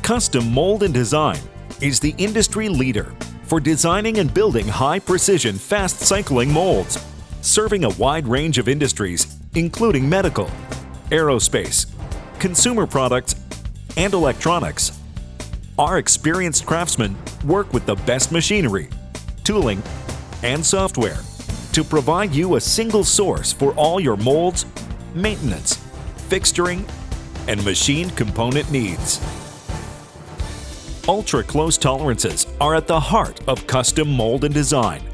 Custom Mold and Design is the industry leader for designing and building high-precision, fast-cycling molds, serving a wide range of industries, including medical, aerospace, consumer products, and electronics. Our experienced craftsmen work with the best machinery, tooling, and software to provide you a single source for all your molds, maintenance, fixturing, and machine component needs. Ultra-close tolerances are at the heart of custom mold and design.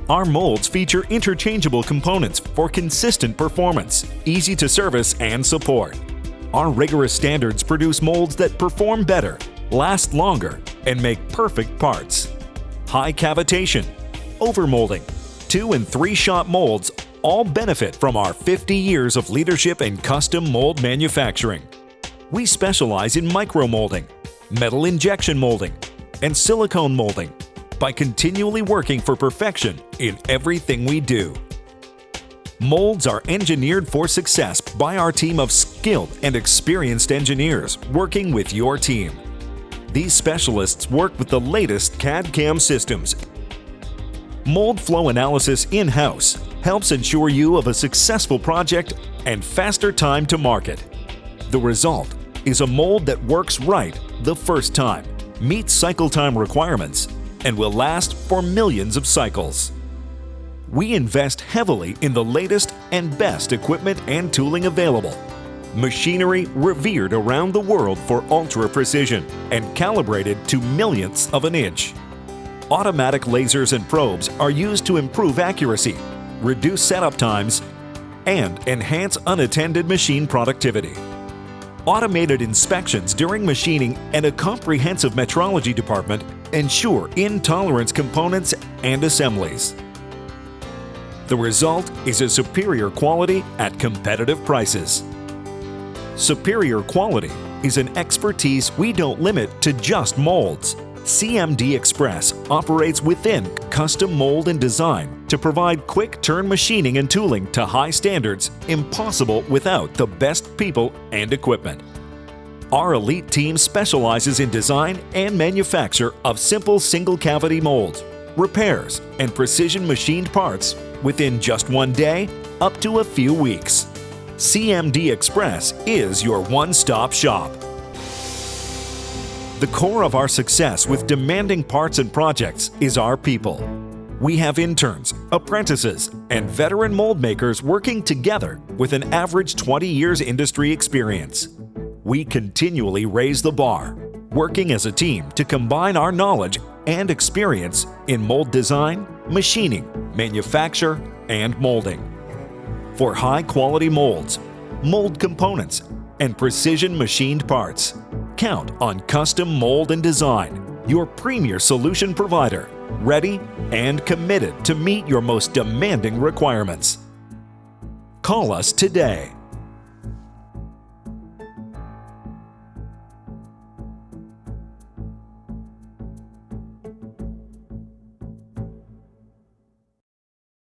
Our molds feature interchangeable components for consistent performance, easy to service and support. Our rigorous standards produce molds that perform better, last longer, and make perfect parts. High cavitation, overmolding, 2- and 3-shot molds all benefit from our 50 years of leadership in custom mold manufacturing. We specialize in micromolding, metal injection molding, and silicone molding by continually working for perfection in everything we do. Molds are engineered for success by our team of skilled and experienced engineers working with your team. These specialists work with the latest CAD/CAM systems. Mold flow analysis in-house helps ensure you of a successful project and faster time to market. The result is a mold that works right the first time, meets cycle time requirements, and will last for millions of cycles. We invest heavily in the latest and best equipment and tooling available. Machinery revered around the world for ultra precision and calibrated to millionths of an inch. Automatic lasers and probes are used to improve accuracy, reduce setup times, and enhance unattended machine productivity. Automated inspections during machining and a comprehensive metrology department ensure in-tolerance components and assemblies. The result is a superior quality at competitive prices. Superior quality is an expertise we don't limit to just molds. CMD Express operates within custom mold and design to provide quick-turn machining and tooling to high standards impossible without the best people and equipment. Our elite team specializes in design and manufacture of simple single-cavity molds, repairs, and precision machined parts within just one day up to a few weeks. CMD Express is your one-stop shop. The core of our success with demanding parts and projects is our people. We have interns, apprentices, and veteran mold makers working together with an average 20 years industry experience. We continually raise the bar, working as a team to combine our knowledge and experience in mold design, machining, manufacture, and molding. For high-quality molds, mold components, and precision machined parts, count on Custom Mold and Design, your premier solution provider, ready and committed to meet your most demanding requirements. Call us today.